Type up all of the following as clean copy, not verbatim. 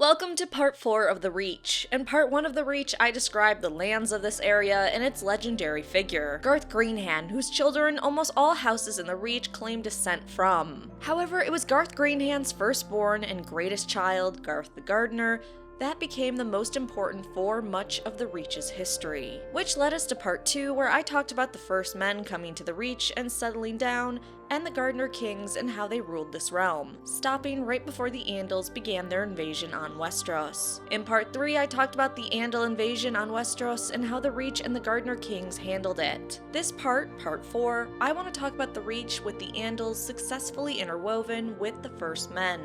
Welcome to part 4 of The Reach. In part 1 of The Reach, I described the lands of this area and its legendary figure, Garth Greenhand, whose children almost all houses in the Reach claim descent from. However, it was Garth Greenhand's firstborn and greatest child, Garth the Gardener, that became the most important for much of the Reach's history. Which led us to part 2, where I talked about the first men coming to the Reach and settling down, and the Gardener Kings and how they ruled this realm, stopping right before the Andals began their invasion on Westeros. In part 3, I talked about the Andal invasion on Westeros and how the Reach and the Gardener Kings handled it. This part 4, I want to talk about the Reach with the Andals successfully interwoven with the first men.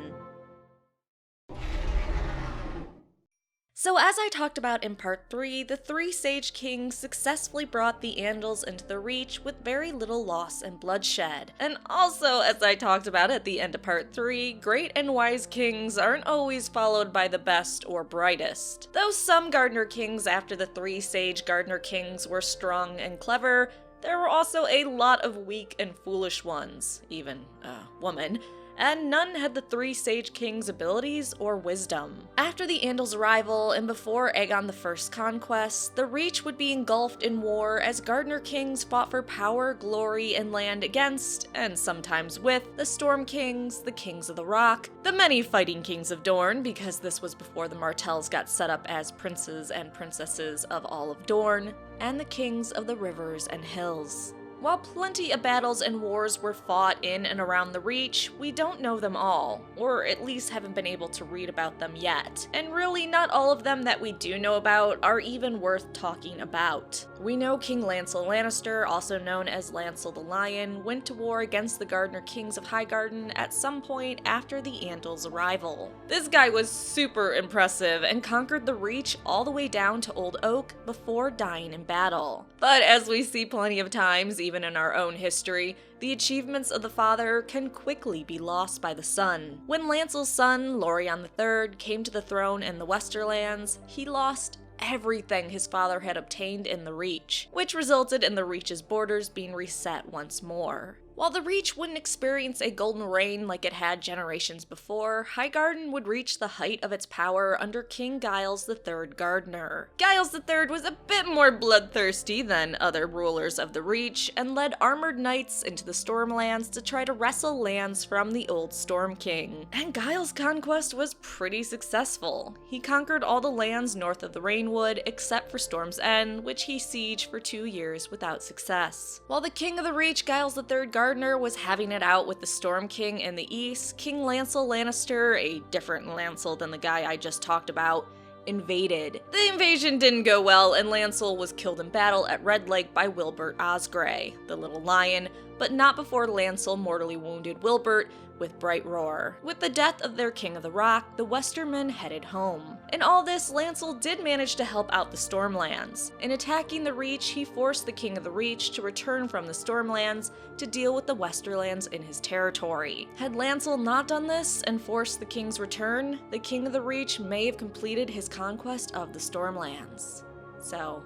So as I talked about in part 3, the 3 Sage Kings successfully brought the Andals into the Reach with very little loss and bloodshed. And also, as I talked about at the end of part 3, great and wise kings aren't always followed by the best or brightest. Though some Gardener Kings after the 3 Sage Gardener Kings were strong and clever, there were also a lot of weak and foolish ones, even a woman, and none had the 3 Sage Kings' abilities or wisdom. After the Andals' arrival, and before Aegon I's conquest, the Reach would be engulfed in war as Gardener Kings fought for power, glory, and land against, and sometimes with, the Storm Kings, the Kings of the Rock, the many fighting Kings of Dorne, because this was before the Martells got set up as princes and princesses of all of Dorne, and the Kings of the Rivers and Hills. While plenty of battles and wars were fought in and around the Reach, we don't know them all, or at least haven't been able to read about them yet. And really, not all of them that we do know about are even worth talking about. We know King Lancel Lannister, also known as Lancel the Lion, went to war against the Gardener Kings of Highgarden at some point after the Andals' arrival. This guy was super impressive and conquered the Reach all the way down to Old Oak before dying in battle. But as we see plenty of times, even in our own history, the achievements of the father can quickly be lost by the son. When Lancel's son, Laurie III, came to the throne in the Westerlands, he lost everything his father had obtained in the Reach, which resulted in the Reach's borders being reset once more. While the Reach wouldn't experience a golden reign like it had generations before, Highgarden would reach the height of its power under King Giles III Gardener. Giles III was a bit more bloodthirsty than other rulers of the Reach, and led armored knights into the Stormlands to try to wrestle lands from the old Storm King. And Giles' conquest was pretty successful. He conquered all the lands north of the Rainwood, except for Storm's End, which he sieged for 2 years without success. While the King of the Reach, Giles III Gardener, was having it out with the Storm King in the east, King Lancel Lannister, a different Lancel than the guy I just talked about, invaded. The invasion didn't go well, and Lancel was killed in battle at Red Lake by Wilbert Osgrey, the Little Lion, but not before Lancel mortally wounded Wilbert with Bright Roar. With the death of their King of the Rock, the Westermen headed home. In all this, Lancel did manage to help out the Stormlands. In attacking the Reach, he forced the King of the Reach to return from the Stormlands to deal with the Westerlands in his territory. Had Lancel not done this and forced the King's return, the King of the Reach may have completed his conquest of the Stormlands. So,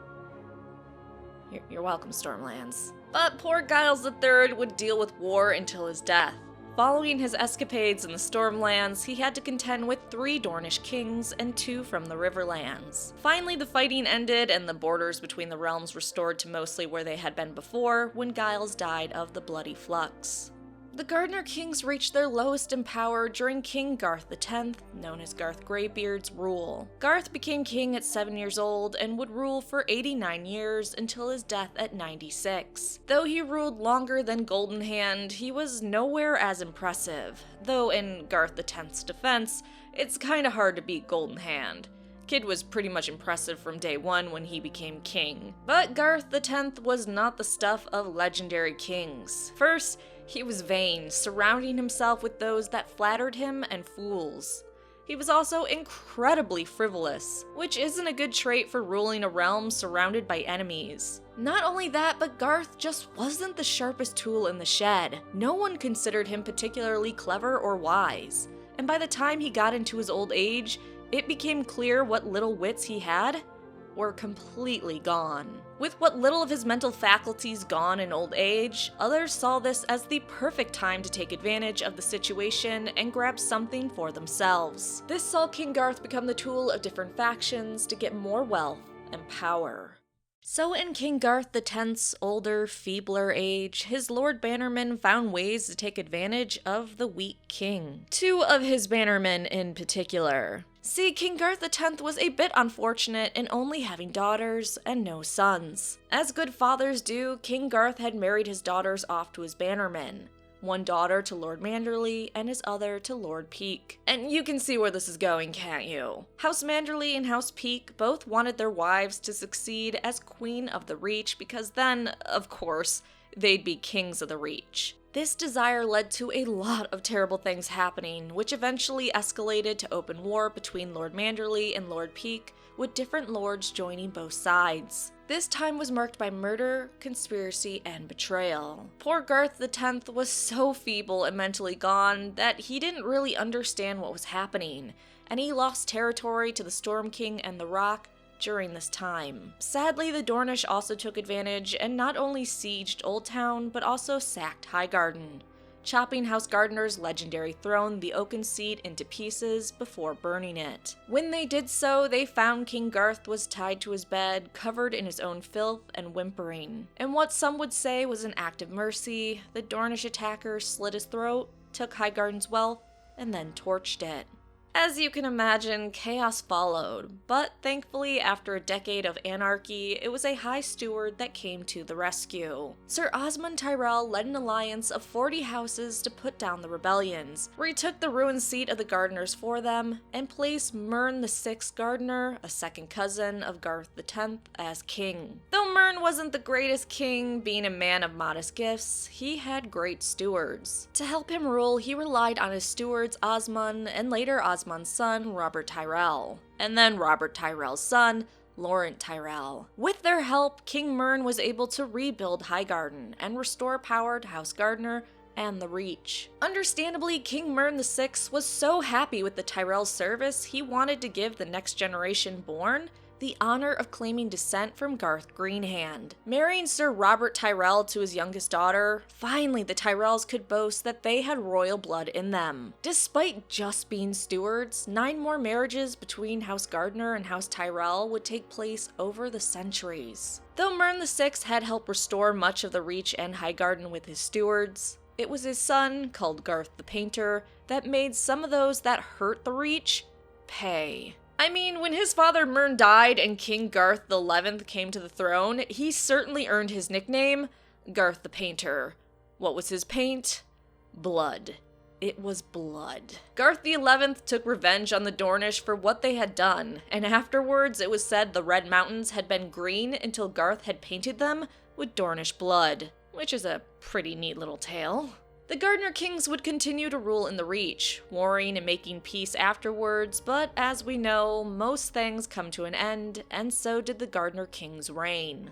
you're welcome, Stormlands. But poor Giles III would deal with war until his death. Following his escapades in the Stormlands, he had to contend with 3 Dornish kings and 2 from the Riverlands. Finally, the fighting ended and the borders between the realms restored to mostly where they had been before when Giles died of the Bloody Flux. The Gardener Kings reached their lowest in power during King Garth X, known as Garth Greybeard's rule. Garth became king at 7 years old and would rule for 89 years until his death at 96. Though he ruled longer than Golden Hand, he was nowhere as impressive, though in Garth X's defense, it's kinda hard to beat Golden Hand. Kid was pretty much impressive from day one when he became king. But Garth X was not the stuff of legendary kings. First, he was vain, surrounding himself with those that flattered him and fools. He was also incredibly frivolous, which isn't a good trait for ruling a realm surrounded by enemies. Not only that, but Garth just wasn't the sharpest tool in the shed. No one considered him particularly clever or wise. And by the time he got into his old age, it became clear what little wits he had were completely gone. With what little of his mental faculties gone in old age, others saw this as the perfect time to take advantage of the situation and grab something for themselves. This saw King Garth become the tool of different factions to get more wealth and power. So in King Garth X's older, feebler age, his Lord Bannermen found ways to take advantage of the weak king. Two of his bannermen in particular. See, King Garth X was a bit unfortunate in only having daughters and no sons. As good fathers do, King Garth had married his daughters off to his bannermen. One daughter to Lord Manderley and his other to Lord Peake. And you can see where this is going, can't you? House Manderley and House Peake both wanted their wives to succeed as Queen of the Reach because then, of course, they'd be kings of the Reach. This desire led to a lot of terrible things happening, which eventually escalated to open war between Lord Manderley and Lord Peake, with different lords joining both sides. This time was marked by murder, conspiracy, and betrayal. Poor Garth X was so feeble and mentally gone that he didn't really understand what was happening, and he lost territory to the Storm King and the Rock during this time. Sadly, the Dornish also took advantage and not only sieged Old Town, but also sacked Highgarden, chopping House Gardener's legendary throne, the Oaken Seat, into pieces before burning it. When they did so, they found King Garth was tied to his bed, covered in his own filth and whimpering. In what some would say was an act of mercy, the Dornish attacker slit his throat, took Highgarden's wealth, and then torched it. As you can imagine, chaos followed, but thankfully, after a decade of anarchy, it was a High Steward that came to the rescue. Sir Osmond Tyrell led an alliance of 40 houses to put down the rebellions, where he took the ruined seat of the Gardeners for them, and placed Mern VI Gardener, a second cousin of Garth X, as king. Though Mern wasn't the greatest king, being a man of modest gifts, he had great stewards. To help him rule, he relied on his stewards Osmond, and later Osmond's son, Robert Tyrell, and then Robert Tyrell's son, Laurent Tyrell. With their help, King Mern was able to rebuild Highgarden and restore power to House Gardener and the Reach. Understandably, King Mern VI was so happy with the Tyrell service, he wanted to give the next generation born the honor of claiming descent from Garth Greenhand. Marrying Sir Robert Tyrell to his youngest daughter, finally the Tyrells could boast that they had royal blood in them. Despite just being stewards, 9 more marriages between House Gardener and House Tyrell would take place over the centuries. Though Mern VI had helped restore much of the Reach and Highgarden with his stewards, it was his son, called Garth the Painter, that made some of those that hurt the Reach pay. I mean, when his father Mern died and King Garth XI came to the throne, he certainly earned his nickname, Garth the Painter. What was his paint? Blood. It was blood. Garth XI took revenge on the Dornish for what they had done, and afterwards it was said the Red Mountains had been green until Garth had painted them with Dornish blood, which is a pretty neat little tale. The Gardener Kings would continue to rule in the Reach, warring and making peace afterwards, but as we know, most things come to an end, and so did the Gardener Kings' reign.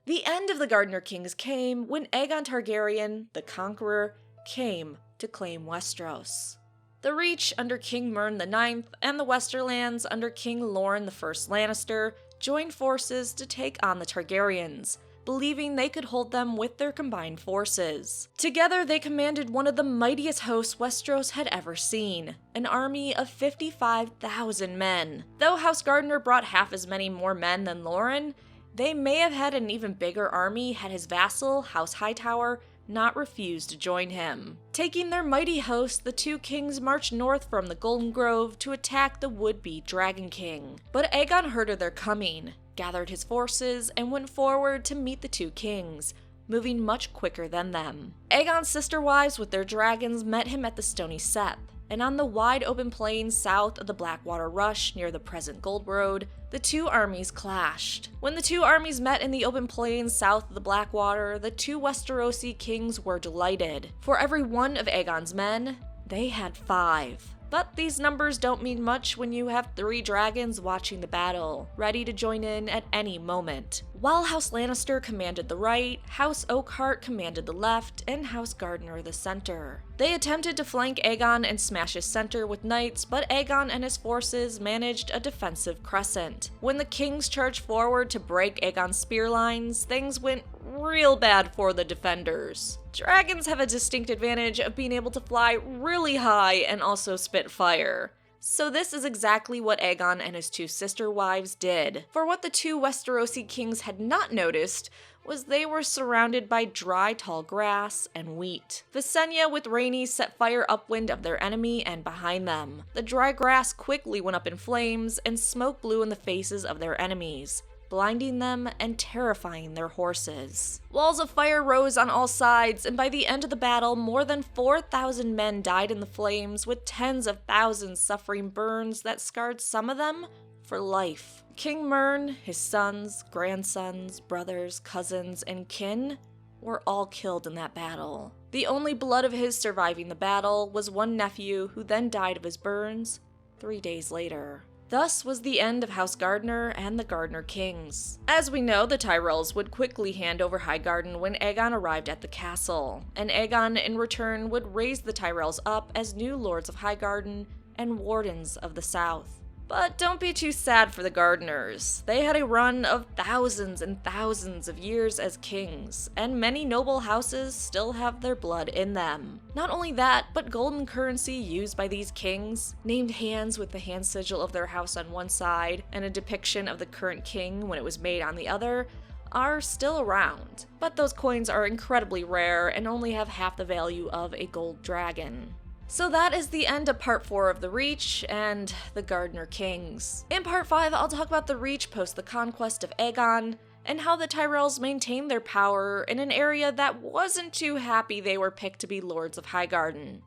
The end of the Gardener Kings came when Aegon Targaryen, the Conqueror, came to claim Westeros. The Reach under King Mern IX and the Westerlands under King Loren I Lannister joined forces to take on the Targaryens, believing they could hold them with their combined forces. Together, they commanded one of the mightiest hosts Westeros had ever seen, an army of 55,000 men. Though House Gardener brought half as many more men than Loren, they may have had an even bigger army had his vassal, House Hightower, not refused to join him. Taking their mighty host, the two kings marched north from the Golden Grove to attack the would-be Dragon King. But Aegon heard of their coming, gathered his forces, and went forward to meet the two kings, moving much quicker than them. Aegon's sister wives with their dragons met him at the Stony Seth, and on the wide open plains south of the Blackwater Rush near the present Gold Road, the two armies clashed. When the two armies met in the open plains south of the Blackwater, the two Westerosi kings were delighted. For every one of Aegon's men, they had 5. But these numbers don't mean much when you have 3 dragons watching the battle, ready to join in at any moment. While House Lannister commanded the right, House Oakheart commanded the left, and House Gardner the center. They attempted to flank Aegon and smash his center with knights, but Aegon and his forces managed a defensive crescent. When the kings charged forward to break Aegon's spear lines, things went real bad for the defenders. Dragons have a distinct advantage of being able to fly really high and also spit fire. So this is exactly what Aegon and his 2 sister wives did. For what the 2 Westerosi kings had not noticed was they were surrounded by dry tall grass and wheat. Visenya with Rhaenys set fire upwind of their enemy and behind them. The dry grass quickly went up in flames and smoke blew in the faces of their enemies, blinding them and terrifying their horses. Walls of fire rose on all sides, and by the end of the battle, more than 4,000 men died in the flames, with tens of thousands suffering burns that scarred some of them for life. King Mern, his sons, grandsons, brothers, cousins, and kin were all killed in that battle. The only blood of his surviving the battle was one nephew who then died of his burns 3 days later. Thus was the end of House Gardner and the Gardner Kings. As we know, the Tyrells would quickly hand over Highgarden when Aegon arrived at the castle, and Aegon in return would raise the Tyrells up as new Lords of Highgarden and Wardens of the South. But don't be too sad for the Gardners. They had a run of thousands and thousands of years as kings, and many noble houses still have their blood in them. Not only that, but golden currency used by these kings, named hands with the hand sigil of their house on one side and a depiction of the current king when it was made on the other, are still around. But those coins are incredibly rare and only have half the value of a gold dragon. So that is the end of part 4 of The Reach and the Gardner Kings. In part 5, I'll talk about the Reach post the conquest of Aegon, and how the Tyrells maintained their power in an area that wasn't too happy they were picked to be Lords of Highgarden.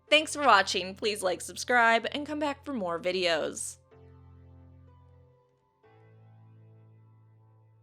Thanks for watching, please like, subscribe, and come back for more videos.